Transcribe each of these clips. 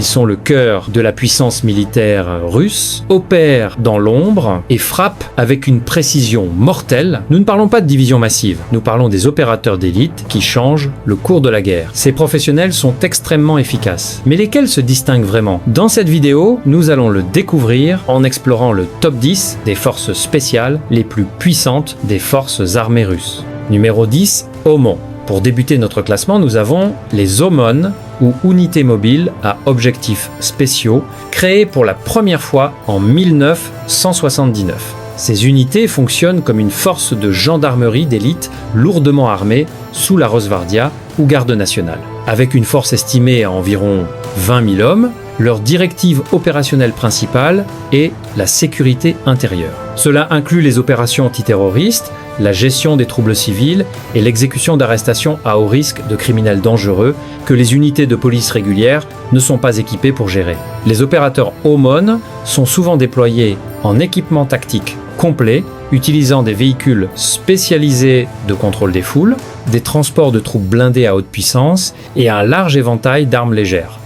Ils sont le cœur de la puissance militaire russe, opèrent dans l'ombre et frappent avec une précision mortelle. Nous ne parlons pas de division massive, nous parlons des opérateurs d'élite qui changent le cours de la guerre. Ces professionnels sont extrêmement efficaces. Mais lesquels se distinguent vraiment? Dans cette vidéo, nous allons le découvrir en explorant le top 10 des forces spéciales les plus puissantes des forces armées russes. Numéro 10, OMON. Pour débuter notre classement, nous avons les OMON, ou unités mobiles à objectifs spéciaux, créées pour la première fois en 1979. Ces unités fonctionnent comme une force de gendarmerie d'élite lourdement armée sous la Rosgvardia ou Garde nationale. Avec une force estimée à environ 20 000 hommes, leur directive opérationnelle principale est la sécurité intérieure. Cela inclut les opérations antiterroristes, la gestion des troubles civils et l'exécution d'arrestations à haut risque de criminels dangereux que les unités de police régulières ne sont pas équipées pour gérer. Les opérateurs OMON sont souvent déployés en équipement tactique complet, utilisant des véhicules spécialisés de contrôle des foules, des transports de troupes blindées à haute puissance et un large éventail d'armes légères.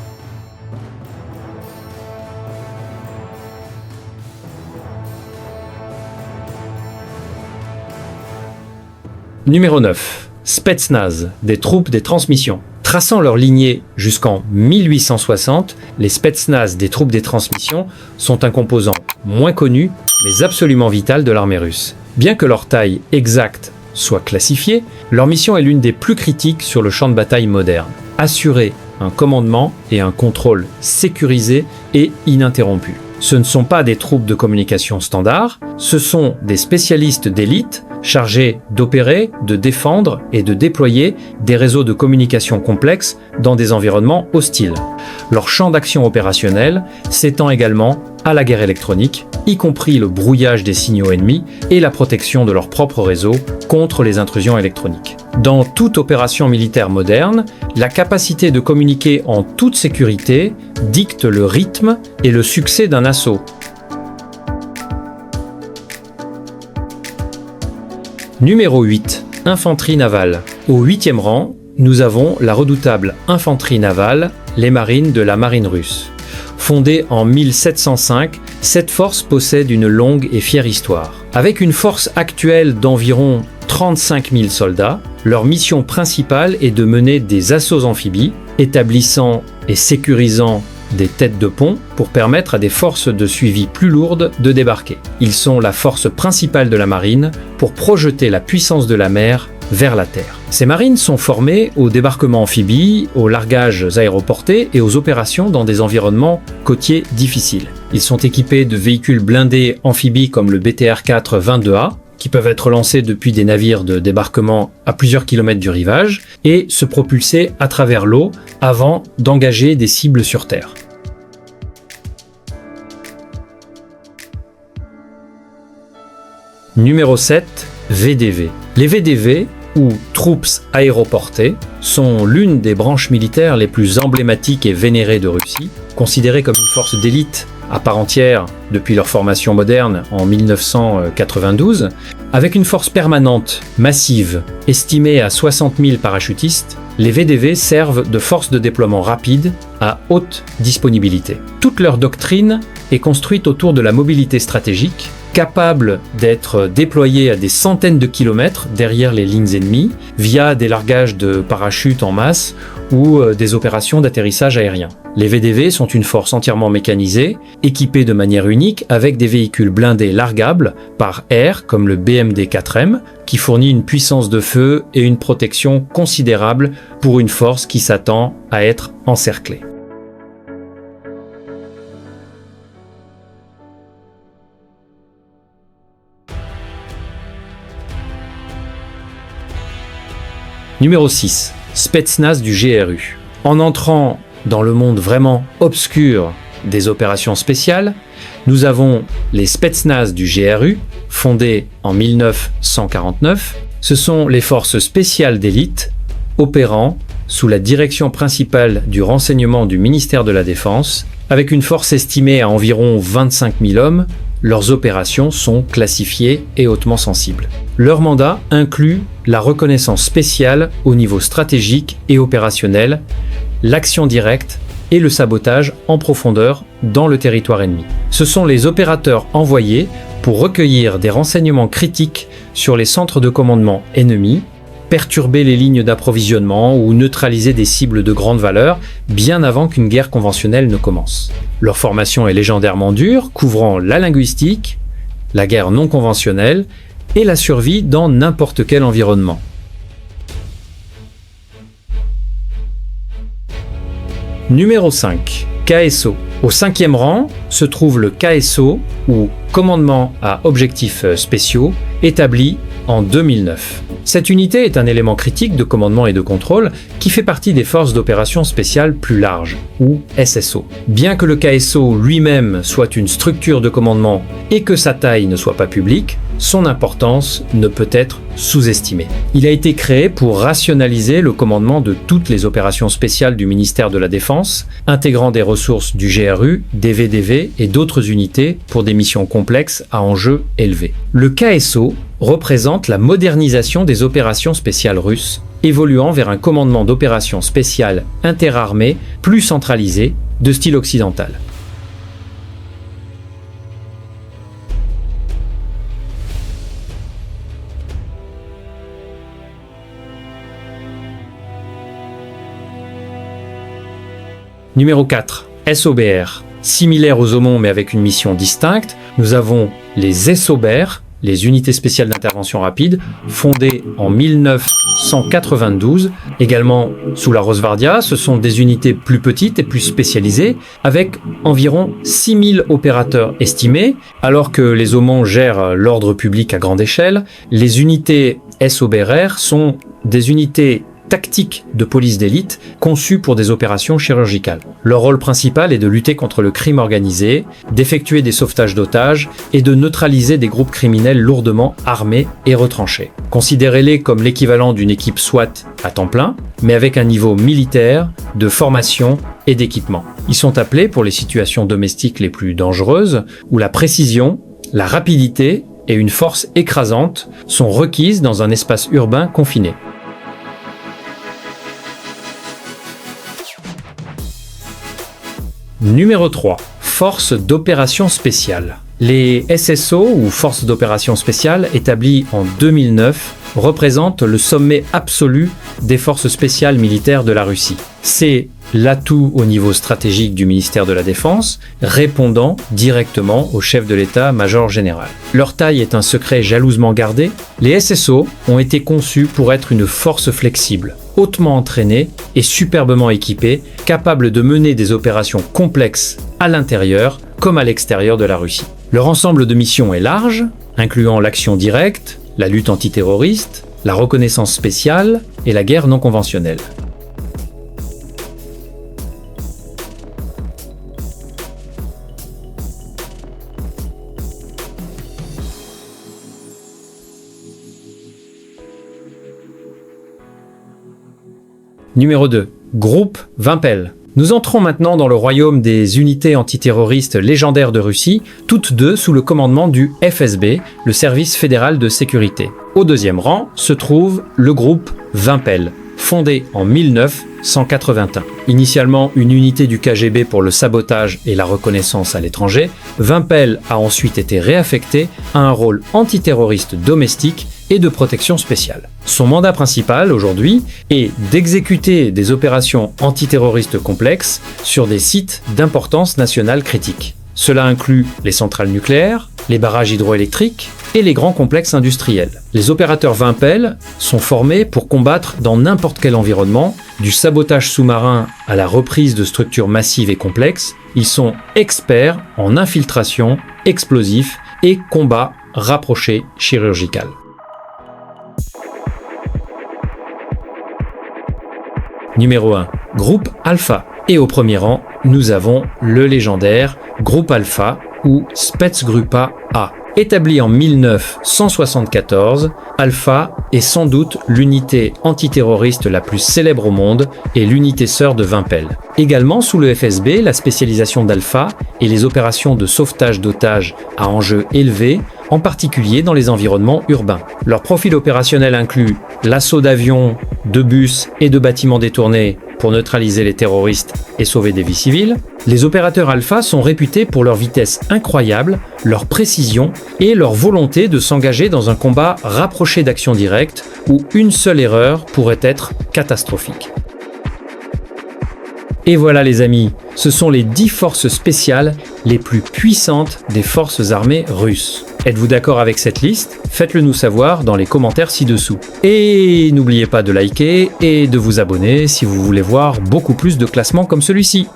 Numéro 9. Spetsnaz, des troupes des transmissions. Traçant leur lignée jusqu'en 1860, les Spetsnaz des troupes des transmissions sont un composant moins connu, mais absolument vital de l'armée russe. Bien que leur taille exacte soit classifiée, leur mission est l'une des plus critiques sur le champ de bataille moderne. Assurer un commandement et un contrôle sécurisé et ininterrompu. Ce ne sont pas des troupes de communication standard, ce sont des spécialistes d'élite chargés d'opérer, de défendre et de déployer des réseaux de communication complexes dans des environnements hostiles. Leur champ d'action opérationnel s'étend également à la guerre électronique, y compris le brouillage des signaux ennemis et la protection de leur propre réseau contre les intrusions électroniques. Dans toute opération militaire moderne, la capacité de communiquer en toute sécurité dicte le rythme et le succès d'un assaut. Numéro 8. Infanterie navale. Au 8e rang, nous avons la redoutable infanterie navale, les marines de la marine russe. Fondée en 1705, cette force possède une longue et fière histoire. Avec une force actuelle d'environ 35 000 soldats, leur mission principale est de mener des assauts amphibies, établissant et sécurisant des têtes de pont pour permettre à des forces de suivi plus lourdes de débarquer. Ils sont la force principale de la marine pour projeter la puissance de la mer vers la terre. Ces marines sont formées au débarquement amphibie, aux largages aéroportés et aux opérations dans des environnements côtiers difficiles. Ils sont équipés de véhicules blindés amphibies comme le BTR-4 22A, qui peuvent être lancés depuis des navires de débarquement à plusieurs kilomètres du rivage et se propulser à travers l'eau avant d'engager des cibles sur terre. Numéro 7. VDV. Les VDV, ou troupes aéroportées, sont l'une des branches militaires les plus emblématiques et vénérées de Russie, considérées comme une force d'élite à part entière depuis leur formation moderne en 1992, avec une force permanente, massive, estimée à 60 000 parachutistes, les VDV servent de force de déploiement rapide à haute disponibilité. Toute leur doctrine est construite autour de la mobilité stratégique, capable d'être déployée à des centaines de kilomètres derrière les lignes ennemies via des largages de parachutes en masse ou des opérations d'atterrissage aérien. Les VDV sont une force entièrement mécanisée, équipée de manière unique avec des véhicules blindés largables par air comme le BMD-4M, qui fournit une puissance de feu et une protection considérable pour une force qui s'attend à être encerclée. Numéro 6. Spetsnaz du GRU. En entrant dans le monde vraiment obscur des opérations spéciales, nous avons les Spetsnaz du GRU, fondés en 1949. Ce sont les forces spéciales d'élite opérant sous la direction principale du renseignement du ministère de la Défense. Avec une force estimée à environ 25 000 hommes, leurs opérations sont classifiées et hautement sensibles. Leur mandat inclut la reconnaissance spéciale au niveau stratégique et opérationnel, l'action directe et le sabotage en profondeur dans le territoire ennemi. Ce sont les opérateurs envoyés pour recueillir des renseignements critiques sur les centres de commandement ennemis, perturber les lignes d'approvisionnement ou neutraliser des cibles de grande valeur bien avant qu'une guerre conventionnelle ne commence. Leur formation est légendairement dure, couvrant la linguistique, la guerre non conventionnelle et la survie dans n'importe quel environnement. Numéro 5. KSO. Au 5e rang se trouve le KSO, ou Commandement à Objectifs Spéciaux, établi en 2009. Cette unité est un élément critique de commandement et de contrôle qui fait partie des forces d'opération spéciales plus larges, ou SSO. Bien que le KSO lui-même soit une structure de commandement et que sa taille ne soit pas publique, son importance ne peut être sous-estimée. Il a été créé pour rationaliser le commandement de toutes les opérations spéciales du ministère de la Défense, intégrant des ressources du GRU, des VDV et d'autres unités pour des missions complexes à enjeux élevés. Le KSO représente la modernisation des opérations spéciales russes, évoluant vers un commandement d'opérations spéciales interarmées plus centralisé, de style occidental. Numéro 4. SOBR. Similaire aux OMON mais avec une mission distincte, nous avons les SOBR, les unités spéciales d'intervention rapide, fondées en 1992, également sous la Rosvardia. Ce sont des unités plus petites et plus spécialisées, avec environ 6000 opérateurs estimés, alors que les OMON gèrent l'ordre public à grande échelle. Les unités SOBR sont des unités tactiques de police d'élite conçues pour des opérations chirurgicales. Leur rôle principal est de lutter contre le crime organisé, d'effectuer des sauvetages d'otages et de neutraliser des groupes criminels lourdement armés et retranchés. Considérez-les comme l'équivalent d'une équipe SWAT à temps plein, mais avec un niveau militaire, de formation et d'équipement. Ils sont appelés pour les situations domestiques les plus dangereuses, où la précision, la rapidité et une force écrasante sont requises dans un espace urbain confiné. Numéro 3. Forces d'opération spéciales. Les SSO, ou Forces d'opération spéciales, établies en 2009, représentent le sommet absolu des forces spéciales militaires de la Russie. C'est l'atout au niveau stratégique du ministère de la Défense, répondant directement au chef de l'état-major général. Leur taille est un secret jalousement gardé. Les SSO ont été conçus pour être une force flexible, hautement entraînée et superbement équipée, capable de mener des opérations complexes à l'intérieur comme à l'extérieur de la Russie. Leur ensemble de missions est large, incluant l'action directe, la lutte antiterroriste, la reconnaissance spéciale et la guerre non conventionnelle. Numéro 2. Groupe Vympel. Nous entrons maintenant dans le royaume des unités antiterroristes légendaires de Russie, toutes deux sous le commandement du FSB, le Service fédéral de sécurité. Au 2e rang se trouve le groupe Vympel, fondé en 1981. Initialement une unité du KGB pour le sabotage et la reconnaissance à l'étranger, Vympel a ensuite été réaffecté à un rôle antiterroriste domestique et de protection spéciale. Son mandat principal aujourd'hui est d'exécuter des opérations antiterroristes complexes sur des sites d'importance nationale critique. Cela inclut les centrales nucléaires, les barrages hydroélectriques et les grands complexes industriels. Les opérateurs Vympel sont formés pour combattre dans n'importe quel environnement, du sabotage sous-marin à la reprise de structures massives et complexes. Ils sont experts en infiltration, explosifs et combat rapproché chirurgical. Numéro 1. Groupe Alpha. Et au premier rang, nous avons le légendaire Groupe Alpha ou Spetsgrupa A. Établi en 1974, Alpha est sans doute l'unité antiterroriste la plus célèbre au monde et l'unité sœur de Vympel. Également sous le FSB, la spécialisation d'Alpha et les opérations de sauvetage d'otages à enjeux élevés, en particulier dans les environnements urbains. Leur profil opérationnel inclut l'assaut d'avions, de bus et de bâtiments détournés pour neutraliser les terroristes et sauver des vies civiles. Les opérateurs alpha sont réputés pour leur vitesse incroyable, leur précision et leur volonté de s'engager dans un combat rapproché d'action directe où une seule erreur pourrait être catastrophique. Et voilà les amis, ce sont les 10 forces spéciales les plus puissantes des forces armées russes. Êtes-vous d'accord avec cette liste? Faites-le nous savoir dans les commentaires ci-dessous. Et n'oubliez pas de liker et de vous abonner si vous voulez voir beaucoup plus de classements comme celui-ci.